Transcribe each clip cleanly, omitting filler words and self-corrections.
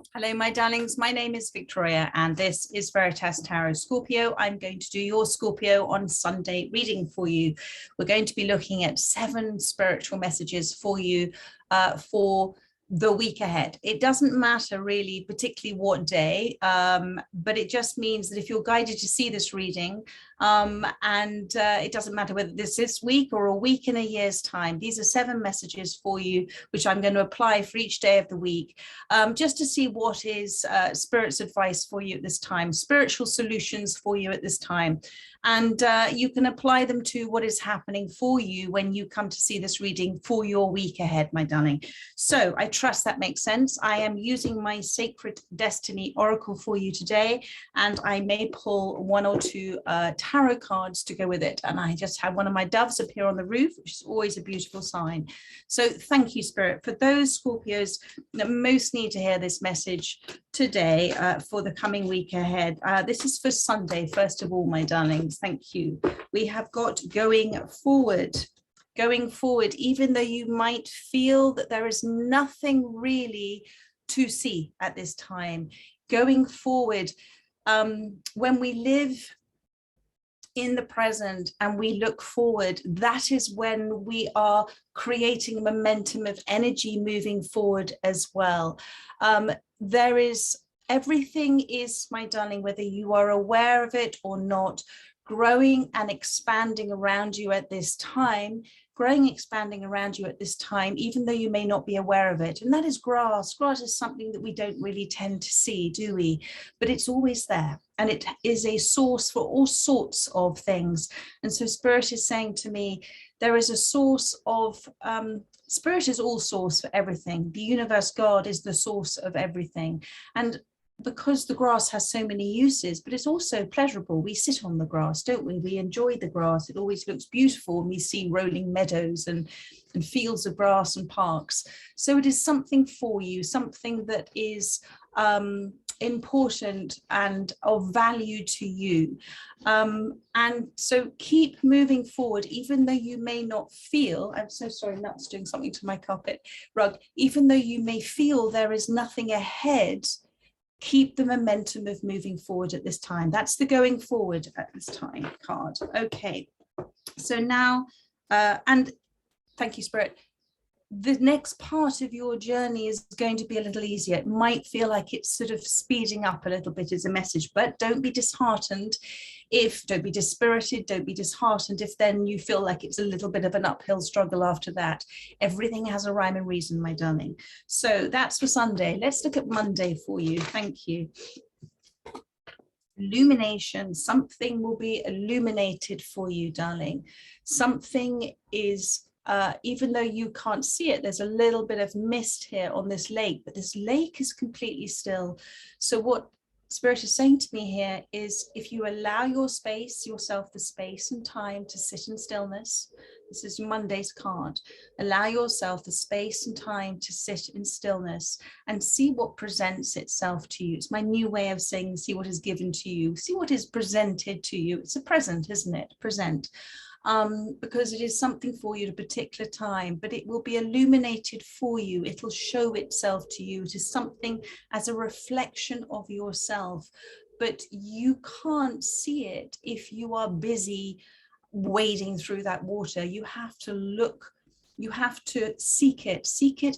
Hello, my darlings. My name is Victoria, and this is Veritas Tarot Scorpio. I'm going to do your Scorpio on Sunday reading for you. We're going to be looking at 7 spiritual messages for you for the week ahead. It doesn't matter really particularly what day, but it just means that if you're guided to see this reading, it doesn't matter whether this week or a week in a year's time, these are 7 messages for you, which I'm going to apply for each day of the week, just to see what is Spirit's advice for you at this time, spiritual solutions for you at this time. And you can apply them to what is happening for you when you come to see this reading for your week ahead, my darling. So I trust that makes sense. I am using my Sacred Destiny Oracle for you today, and I may pull 1 or 2 tarot cards to go with it. And I just had one of my doves appear on the roof, which is always a beautiful sign. So thank you, Spirit, for those Scorpios that most need to hear this message today for the coming week ahead. This is for Sunday, first of all, my darlings. Thank you. We have got going forward, even though you might feel that there is nothing really to see at this time. Going forward, when we live in the present and we look forward, that is when we are creating momentum of energy moving forward as well. Everything is, my darling, whether you are aware of it or not, growing and expanding around you at this time, expanding around you at this time, even though you may not be aware of it. And that is grass. Grass is something that we don't really tend to see, do we? But it's always there. And it is a source for all sorts of things. And so Spirit is saying to me, there is a source of, Spirit is all source for everything. The universe, God, is the source of everything. And because the grass has so many uses, but it's also pleasurable. We sit on the grass, don't we? We enjoy the grass. It always looks beautiful when we see rolling meadows and fields of grass and parks. So it is something for you, something that is important and of value to you. And so keep moving forward, even though you may not feel, I'm so sorry, Nut's doing something to my carpet rug, even though you may feel there is nothing ahead, keep the momentum of moving forward at this time. That's the going forward at this time card. Okay, so now, and thank you, Spirit. The next part of your journey is going to be a little easier. It might feel like it's sort of speeding up a little bit as a message, but don't be disheartened. Don't be dispirited, don't be disheartened if then you feel like it's a little bit of an uphill struggle after that. Everything has a rhyme and reason, my darling. So that's for Sunday. Let's look at Monday for you. Thank you. Illumination. Something will be illuminated for you, darling. Something is, even though you can't see it, there's a little bit of mist here on this lake, but this lake is completely still. So what Spirit is saying to me here is, if you allow yourself the space and time to sit in stillness, this is Monday's card, allow yourself the space and time to sit in stillness and see what presents itself to you. It's my new way of saying, see what is given to you, see what is presented to you. It's a present, isn't it? Present. Because it is something for you at a particular time, but it will be illuminated for you. It'll show itself to you. It is something as a reflection of yourself, but you can't see it if you are busy wading through that water. You have to look, you have to seek it,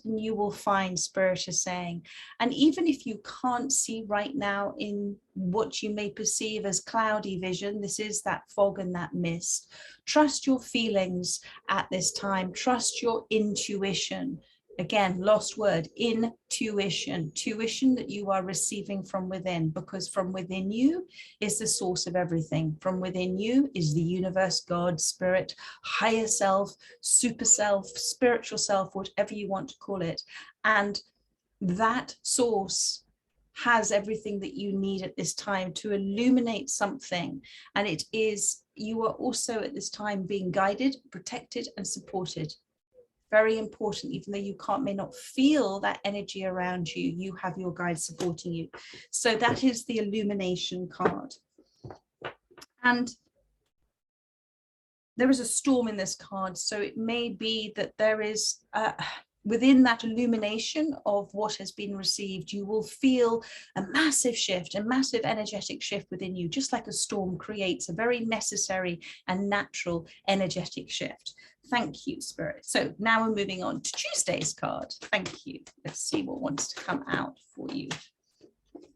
and you will find, Spirit is saying. And even if you can't see right now in what you may perceive as cloudy vision, this is that fog and that mist, trust your feelings at this time, trust your intuition. Again, lost word, intuition, tuition that you are receiving from within, because from within you is the source of everything. From within you is the universe, God, Spirit, higher self, super self, spiritual self, whatever you want to call it. And that source has everything that you need at this time to illuminate something. And it is, you are also at this time being guided, protected, and supported. Very important, even though you may not feel that energy around you, you have your guide supporting you. So that is the illumination card. And there is a storm in this card, so it may be that there is within that illumination of what has been received, you will feel a massive shift, a massive energetic shift within you, just like a storm creates a very necessary and natural energetic shift. Thank you, Spirit. So now we're moving on to Tuesday's card. Thank you. Let's see what wants to come out for you.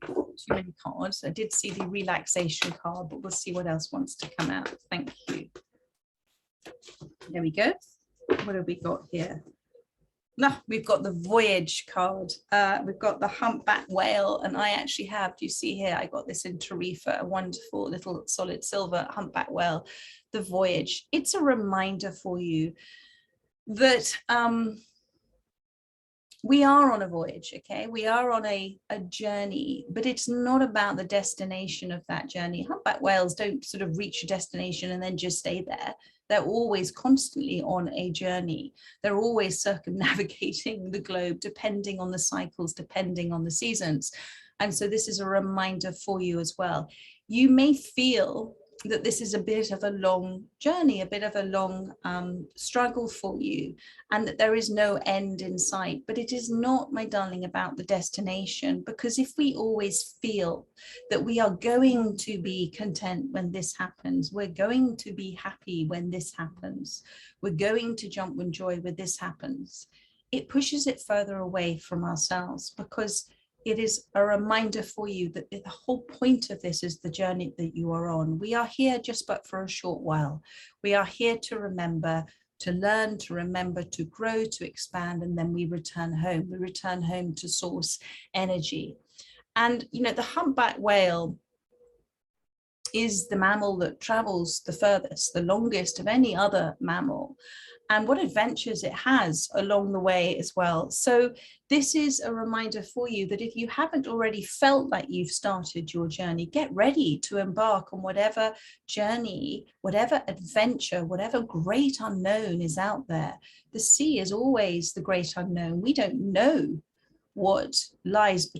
Too many cards. I did see the relaxation card, but we'll see what else wants to come out. Thank you. There we go. What have we got here? No, we've got the Voyage card. We've got the Humpback Whale, and I actually have, do you see here, I got this in Tarifa, a wonderful little solid silver Humpback Whale, the Voyage. It's a reminder for you that we are on a voyage, okay? We are on a journey, but it's not about the destination of that journey. Humpback whales don't sort of reach a destination and then just stay there. They're always constantly on a journey. They're always circumnavigating the globe, depending on the cycles, depending on the seasons. And so this is a reminder for you as well. You may feel that this is a bit of a long journey, a bit of a long struggle for you, and that there is no end in sight. But it is not, my darling, about the destination, because if we always feel that we are going to be content when this happens, we're going to be happy when this happens, we're going to jump with joy when this happens, it pushes it further away from ourselves, because it is a reminder for you that the whole point of this is the journey that you are on. We are here just but for a short while. We are here to remember, to learn, to remember, to grow, to expand, and then we return home. We return home to source energy. And, you know, the humpback whale is the mammal that travels the furthest, the longest of any other mammal. And what adventures it has along the way as well. So this is a reminder for you that if you haven't already felt like you've started your journey, get ready to embark on whatever journey, whatever adventure, whatever great unknown is out there. The sea is always the great unknown. We don't know what lies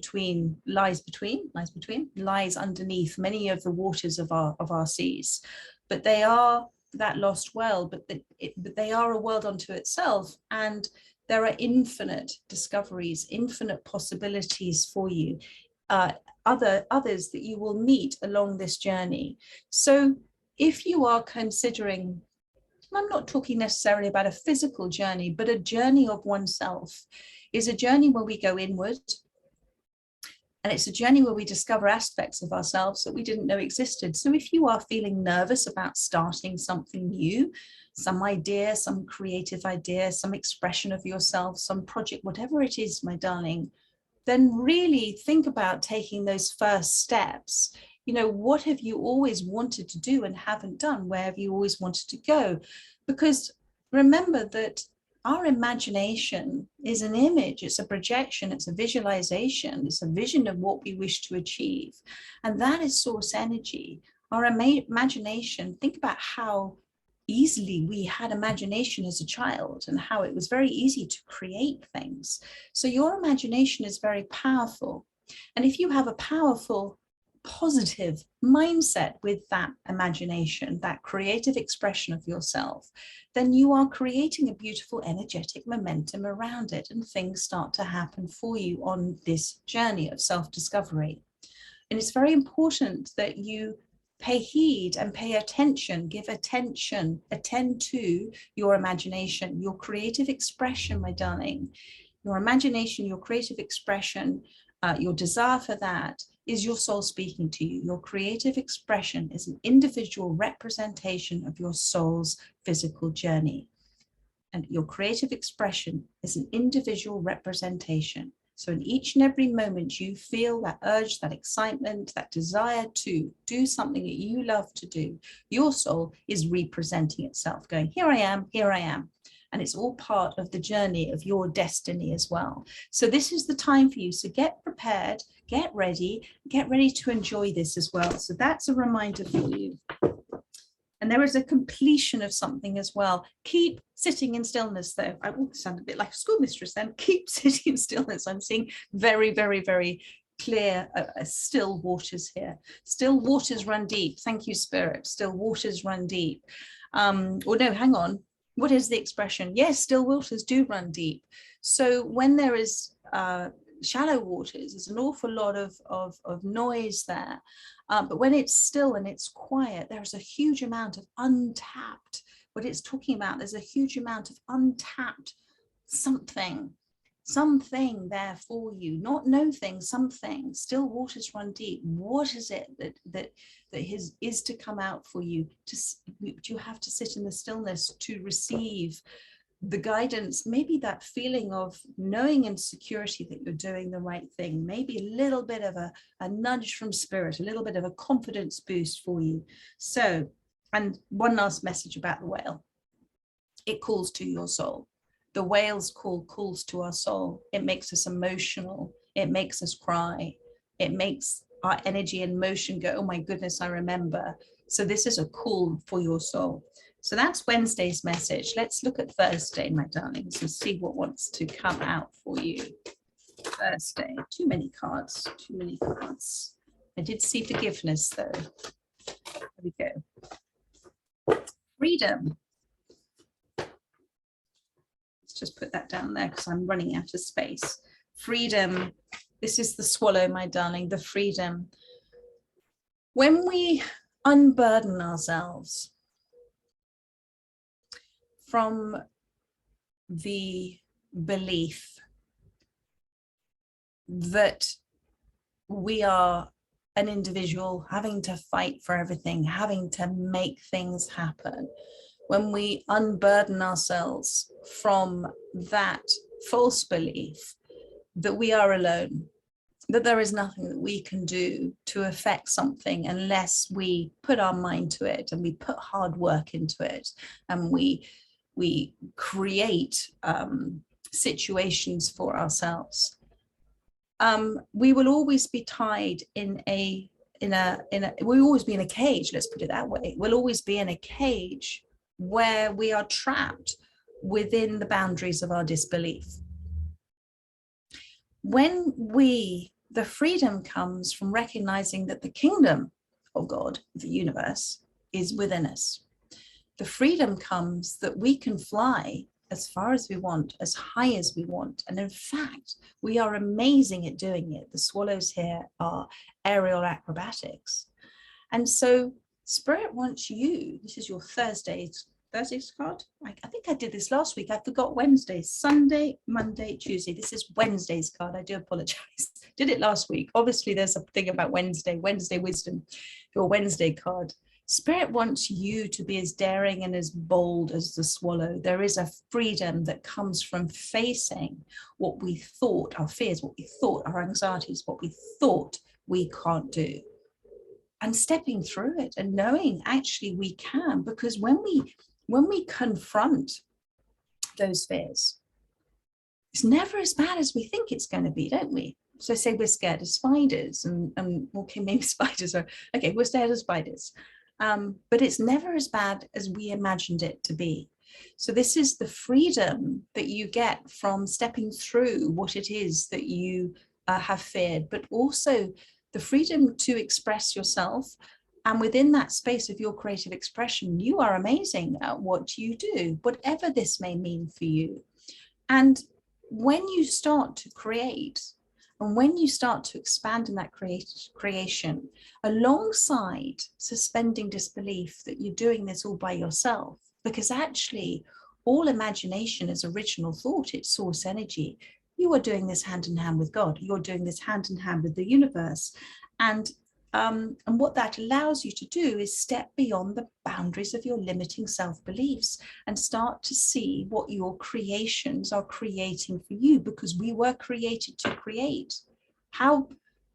underneath many of the waters of our seas, but they are that lost world, but they are a world unto itself, and there are infinite discoveries, infinite possibilities for you, others that you will meet along this journey. So if you are considering, I'm not talking necessarily about a physical journey, but a journey of oneself is a journey where we go inward. And it's a journey where we discover aspects of ourselves that we didn't know existed. So if you are feeling nervous about starting something new, some idea, some creative idea, some expression of yourself, some project, whatever it is, my darling, then really think about taking those first steps. You know, what have you always wanted to do and haven't done? Where have you always wanted to go? Because remember that our imagination is an image, it's a projection, it's a visualization, it's a vision of what we wish to achieve. And that is source energy. Our imagination, think about how easily we had imagination as a child and how it was very easy to create things. So your imagination is very powerful. And if you have a powerful, positive mindset with that imagination, that creative expression of yourself, then you are creating a beautiful energetic momentum around it, and things start to happen for you on this journey of self-discovery. And it's very important that you pay heed and pay attention, give attention, attend to your imagination, your creative expression, my darling. Your imagination, your creative expression, your desire for that is your soul speaking to you. Your creative expression is an individual representation of your soul's physical journey. And your creative expression is an individual representation. So in each and every moment you feel that urge, that excitement, that desire to do something that you love to do, your soul is representing itself, going, here I am, here I am. And it's all part of the journey of your destiny as well. So this is the time for you. So get prepared, get ready to enjoy this as well. So that's a reminder for you. And there is a completion of something as well. Keep sitting in stillness, though. I will sound a bit like a schoolmistress then. Keep sitting in stillness. I'm seeing very, very, very clear, still waters here. Still waters run deep. Thank you, Spirit. Still waters run deep. Or no, hang on. What is the expression? Yes, still waters do run deep. So when there is shallow waters, there's an awful lot of noise there. But when it's still and it's quiet, there's a huge amount of untapped, what it's talking about, there's a huge amount of untapped something there for you, not no thing, something. Still waters run deep. What is it that is to come out for you? You have to sit in the stillness to receive the guidance, maybe that feeling of knowing in security that you're doing the right thing, maybe a little bit of a nudge from spirit, a little bit of a confidence boost for you. So, and one last message about the whale. It calls to your soul. The whale's call calls to our soul. It makes us emotional. It makes us cry. It makes our energy and motion go, oh my goodness, I remember. So this is a call for your soul. So that's Wednesday's message. Let's look at Thursday, my darlings, and see what wants to come out for you. Thursday, too many cards. I did see forgiveness though. There we go. Freedom. Let's just put that down there because I'm running out of space. Freedom. This is the swallow, my darling, the freedom. When we unburden ourselves from the belief that we are an individual having to fight for everything, having to make things happen, when we unburden ourselves from that false belief that we are alone, that there is nothing that we can do to affect something unless we put our mind to it and we put hard work into it and we create situations for ourselves. We will always be tied we'll always be in a cage, let's put it that way. We'll always be in a cage where we are trapped within the boundaries of our disbelief. When the freedom comes from recognizing that the kingdom of God, the universe, is within us. The freedom comes that we can fly as far as we want, as high as we want. And in fact, we are amazing at doing it. The swallows here are aerial acrobatics. And so Spirit wants you, this is your Thursday's card. I think I did this last week. I forgot Wednesday, Sunday, Monday, Tuesday. This is Wednesday's card. I do apologize. Did it last week. Obviously, there's a thing about Wednesday wisdom, your Wednesday card. Spirit wants you to be as daring and as bold as the swallow. There is a freedom that comes from facing what we thought, our fears, what we thought, our anxieties, what we thought we can't do. And stepping through it and knowing actually we can, because when we confront those fears, it's never as bad as we think it's going to be, don't we? So say we're scared of spiders and okay, maybe spiders are, okay, we're scared of spiders. But it's never as bad as we imagined it to be. So this is the freedom that you get from stepping through what it is that you have feared, but also the freedom to express yourself. And within that space of your creative expression, you are amazing at what you do, whatever this may mean for you. And when you start to create, and when you start to expand in that creation, alongside suspending disbelief that you're doing this all by yourself, because actually all imagination is original thought, it's source energy. You are doing this hand in hand with God. You're doing this hand in hand with the universe. And what that allows you to do is step beyond the boundaries of your limiting self-beliefs and start to see what your creations are creating for you, because we were created to create. How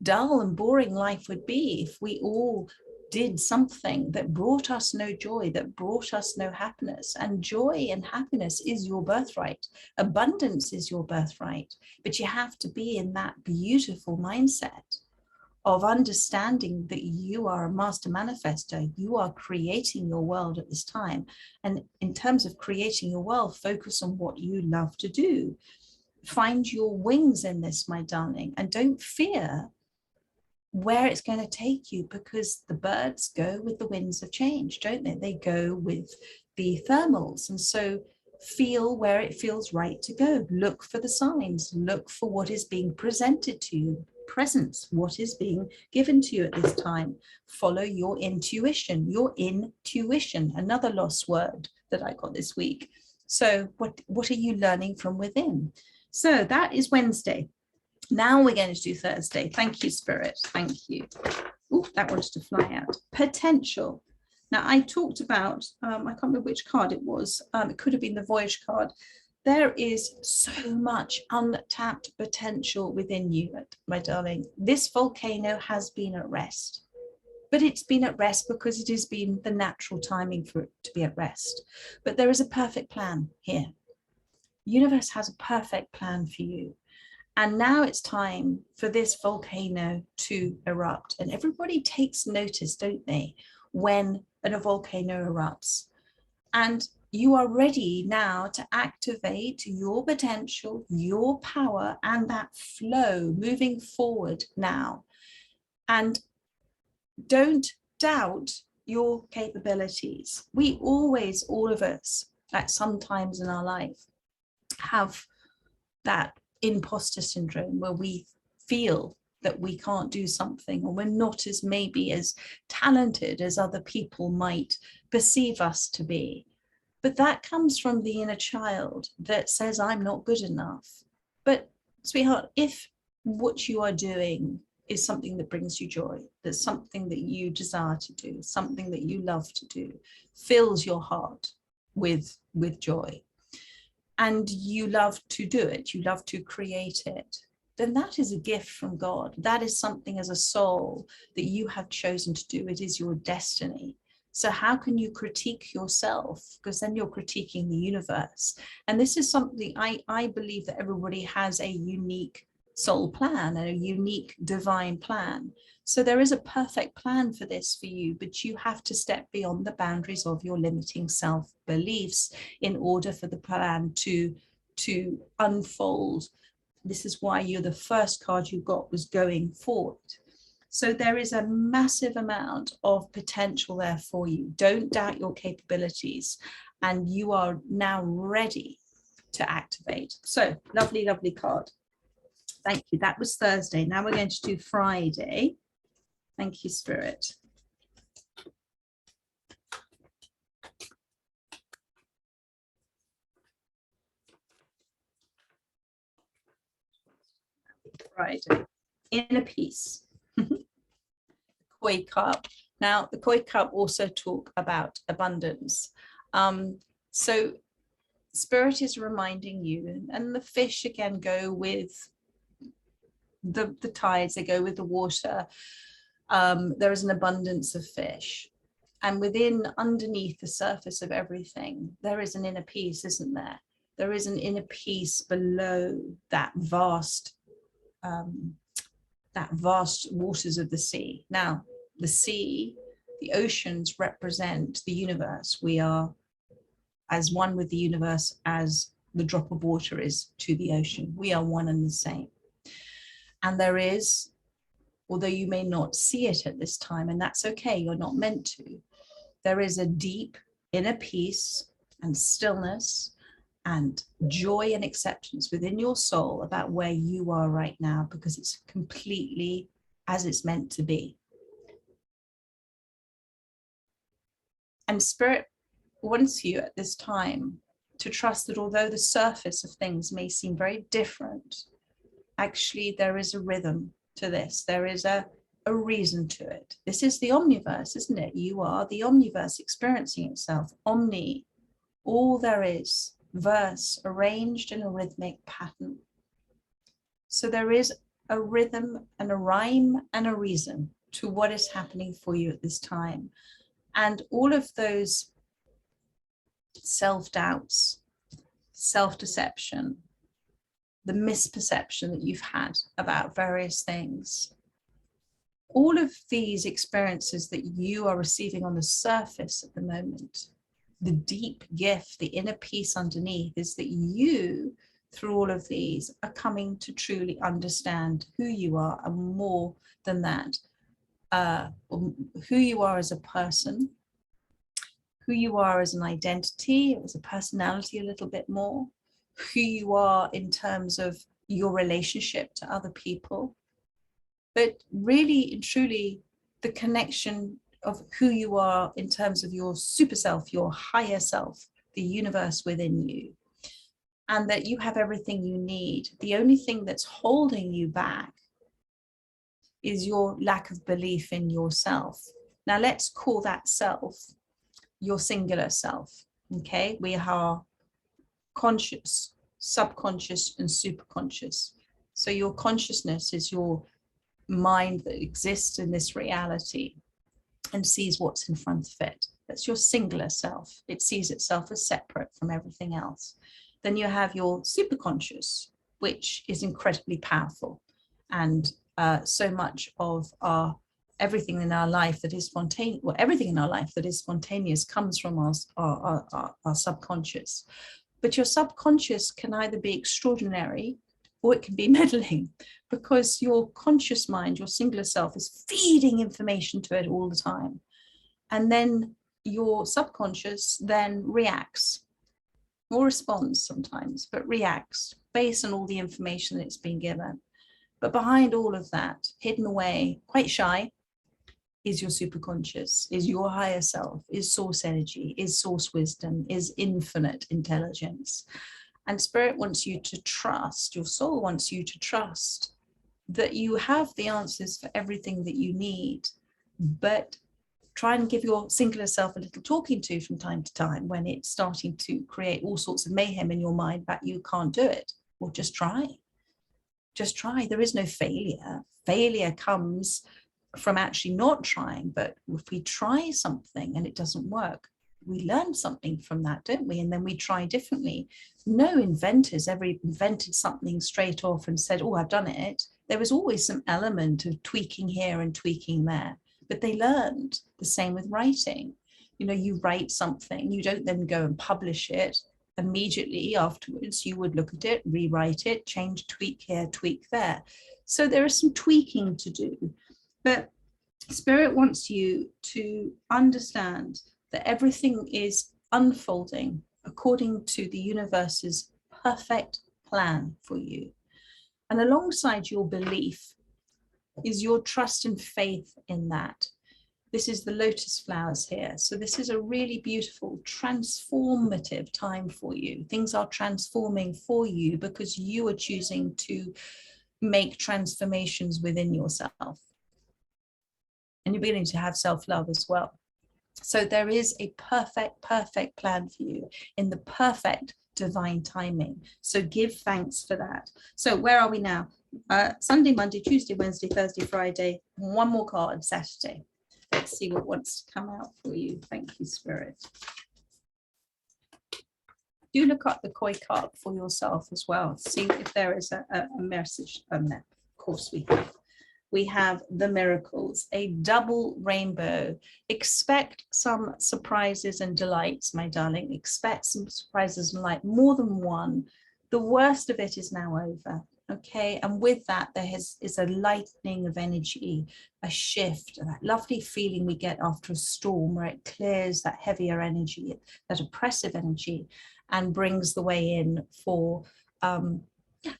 dull and boring life would be if we all did something that brought us no joy, that brought us no happiness. And joy and happiness is your birthright. Abundance is your birthright. But you have to be in that beautiful mindset of understanding that you are a master manifestor. You are creating your world at this time. And in terms of creating your world, focus on what you love to do. Find your wings in this, my darling, and don't fear where it's going to take you, because the birds go with the winds of change, don't they? They go with the thermals. And so Feel where it feels right to go. Look for the signs. Look for what is being presented to you. Presence, what is being given to you at this time. Follow your intuition. Your intuition, another lost word that I got this week. So what are you learning from within? So that is Wednesday. Now we're going to do Thursday. Thank you, Spirit. Thank you. Oh, that wanted to fly out. Potential. Now, I talked about, I can't remember which card it was. It could have been the Voyage card. There is so much untapped potential within you, my darling. This volcano has been at rest, but it's been at rest because it has been the natural timing for it to be at rest. But there is a perfect plan here. The universe has a perfect plan for you. And now it's time for this volcano to erupt. And everybody takes notice, don't they, when a volcano erupts. And you are ready now to activate your potential, your power, and that flow moving forward now. And don't doubt your capabilities. We always, all of us, at some times in our life, have that imposter syndrome where we feel that we can't do something, or we're not as maybe as talented as other people might perceive us to be. But that comes from the inner child that says, I'm not good enough. But sweetheart, if what you are doing is something that brings you joy, that's something that you desire to do, something that you love to do, fills your heart with joy, and you love to do it, you love to create it, then that is a gift from God. That is something as a soul that you have chosen to do. It is your destiny. So how can you critique yourself? Because then you're critiquing the universe. And this is something I believe that everybody has a unique soul plan, a unique divine plan. So there is a perfect plan for this for you, but you have to step beyond the boundaries of your limiting self-beliefs in order for the plan to unfold. This is why you're the first card you got was going forward. So there is a massive amount of potential there for you. Don't doubt your capabilities, and you are now ready to activate. So lovely, lovely card. Thank you. That was Thursday. Now we're going to do Friday. Thank you, Spirit. Friday. Inner peace. Koi cup. Now, the koi cup also talk about abundance. So Spirit is reminding you, and the fish again go with the tides, they go with the water. There is an abundance of fish. And within, underneath the surface of everything, there is an inner peace, isn't there? There is an inner peace below that vast waters of the sea. Now, the sea, the oceans represent the universe. We are as one with the universe as the drop of water is to the ocean. We are one and the same. And there is, although you may not see it at this time, and that's okay, you're not meant to, there is a deep inner peace and stillness and joy and acceptance within your soul about where you are right now, because it's completely as it's meant to be. And Spirit wants you at this time to trust that although the surface of things may seem very different, actually there is a rhythm to this. There is a reason to it. This is the omniverse, isn't it? You are the omniverse experiencing itself. Omni, all there is, verse, arranged in a rhythmic pattern. So there is a rhythm and a rhyme and a reason to what is happening for you at this time. And all of those self-doubts, self-deception, the misperception that you've had about various things, all of these experiences that you are receiving on the surface at the moment, the deep gift, the inner peace underneath is that you, through all of these, are coming to truly understand who you are, and more than that, who you are as a person, who you are as an identity, as a personality a little bit more, who you are in terms of your relationship to other people, but really and truly the connection of who you are in terms of your super self, your higher self, the universe within you, and that you have everything you need. The only thing that's holding you back is your lack of belief in yourself. Now let's call that self your singular self. Okay, we are conscious, subconscious, and superconscious. So your consciousness is your mind that exists in this reality and sees what's in front of it. That's your singular self. It sees itself as separate from everything else. Then you have your superconscious, which is incredibly powerful. And so much of everything in our life that is spontaneous, well, everything in our life that is spontaneous comes from our subconscious. But your subconscious can either be extraordinary or it can be meddling, because your conscious mind, your singular self, is feeding information to it all the time. And then your subconscious then reacts, or responds sometimes, but reacts based on all the information that it's been given. But behind all of that, hidden away, quite shy, is your superconscious, is your higher self, is source energy, is source wisdom, is infinite intelligence. And spirit wants you to trust, your soul wants you to trust that you have the answers for everything that you need, but try and give your singular self a little talking to from time to time when it's starting to create all sorts of mayhem in your mind that you can't do it. Well, just try. Just try. There is no failure. Failure comes from actually not trying, but if we try something and it doesn't work, we learn something from that, don't we? And then we try differently. No inventors ever invented something straight off and said, oh, I've done it. There was always some element of tweaking here and tweaking there, but they learned. The same with writing. You know, you write something, you don't then go and publish it immediately afterwards. You would look at it, rewrite it, change, tweak here, tweak there. So there is some tweaking to do. But Spirit wants you to understand that everything is unfolding according to the universe's perfect plan for you. And alongside your belief is your trust and faith in that. This is the lotus flowers here. So this is a really beautiful, transformative time for you. Things are transforming for you because you are choosing to make transformations within yourself. And you're beginning to have self-love as well. So there is a perfect plan for you in the perfect divine timing. So give thanks for that. So where are we now? Sunday, Monday, Tuesday, Wednesday, Thursday, Friday, one more card, Saturday. Let's see what wants to come out for you. Thank you, Spirit. Do look up the koi card for yourself as well. See if there is a message on that. Of course we have. We have the miracles, a double rainbow. Expect some surprises and delights, my darling. Expect some surprises and light, more than one. The worst of it is now over, okay? And with that, there is a lightening of energy, a shift, that lovely feeling we get after a storm where it clears that heavier energy, that oppressive energy, and brings the way in for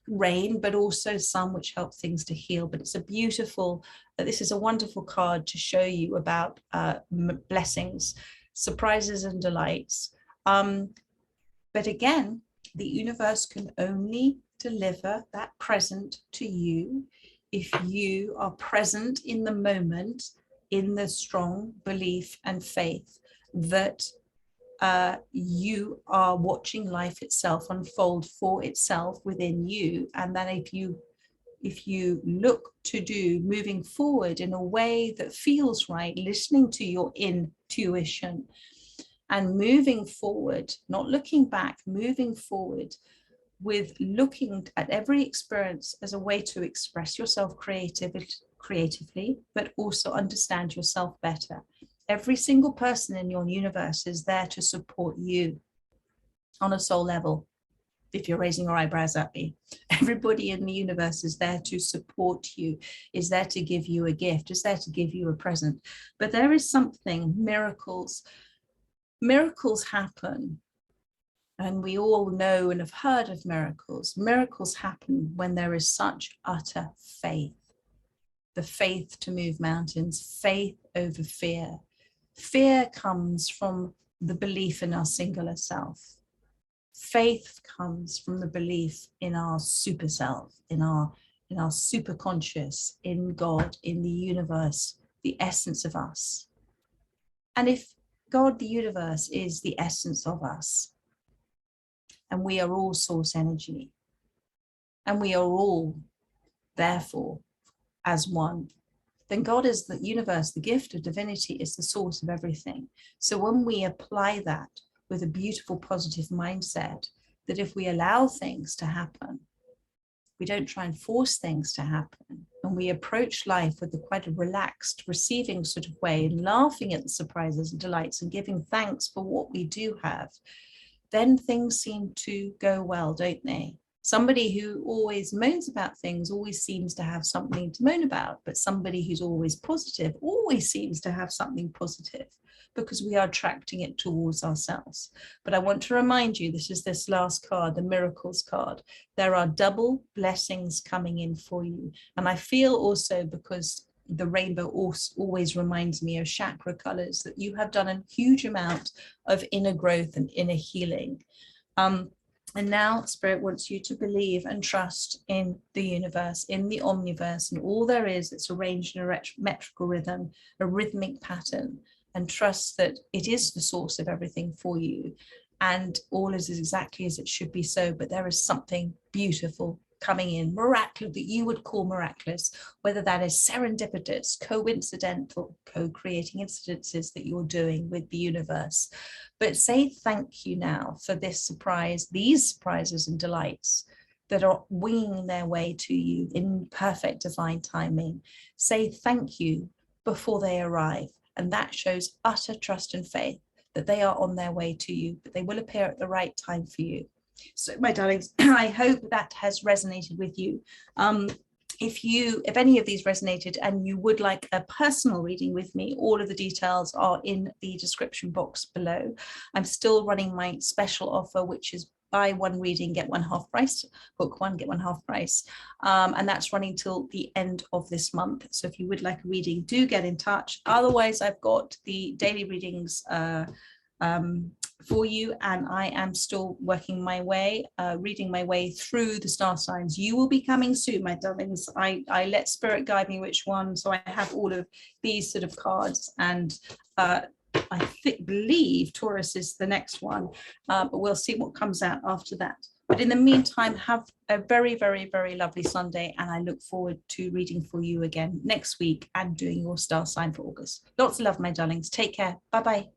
rain, but also sun, which help things to heal. But it's a beautiful, this is a wonderful card to show you about blessings, surprises and delights. But again, the universe can only deliver that present to you if you are present in the moment, in the strong belief and faith that you are watching life itself unfold for itself within you, and that if you look to do moving forward in a way that feels right, listening to your intuition and moving forward, not looking back, moving forward with looking at every experience as a way to express yourself creatively, but also understand yourself better. Every single person in your universe is there to support you on a soul level. If you're raising your eyebrows at me, everybody in the universe is there to support you, is there to give you a gift, is there to give you a present. But there is something, miracles, Miracles happen, and we all know and have heard of miracles. Miracles happen when there is such utter faith. The faith to move mountains, faith over fear. Fear comes from the belief in our singular self. Faith comes from the belief in our super self, in our super conscious, in God, in the universe, the essence of us. And if God, the universe, is the essence of us, and we are all source energy, and we are all, therefore, as one, then God is the universe, the gift of divinity is the source of everything. So when we apply that with a beautiful, positive mindset, that if we allow things to happen, we don't try and force things to happen, and we approach life with quite a relaxed, receiving sort of way, and laughing at the surprises and delights and giving thanks for what we do have, then things seem to go well, don't they? Somebody who always moans about things always seems to have something to moan about, but somebody who's always positive always seems to have something positive, because we are attracting it towards ourselves. But I want to remind you, this last card, the miracles card. There are double blessings coming in for you. And I feel also, because the rainbow always reminds me of chakra colors, that you have done a huge amount of inner growth and inner healing. And now Spirit wants you to believe and trust in the universe, in the omniverse, and all there is that's arranged in a metrical rhythm, a rhythmic pattern, and trust that it is the source of everything for you. And all is exactly as it should be so, but there is something beautiful coming in, miraculous, that you would call miraculous, whether that is serendipitous, coincidental, co-creating incidences that you're doing with the universe. But say thank you now for this surprise, these surprises and delights that are winging their way to you in perfect divine timing. Say thank you before they arrive. And that shows utter trust and faith that they are on their way to you, but they will appear at the right time for you. So my darlings, I hope that has resonated with you. If any of these resonated and you would like a personal reading with me, all of the details are in the description box below. I'm still running my special offer, which is buy one reading, get one half price, book one, get one half price. And that's running till the end of this month. So if you would like a reading, do get in touch. Otherwise, I've got the daily readings for you, and I am still working my way, reading my way through the star signs. You will be coming soon, my darlings. I let Spirit guide me which one, so I have all of these sort of cards, and I believe Taurus is the next one, but we'll see what comes out after that. But in the meantime, have a very, very, very lovely Sunday, and I look forward to reading for you again next week and doing your star sign for August. Lots of love, my darlings. Take care. Bye-bye.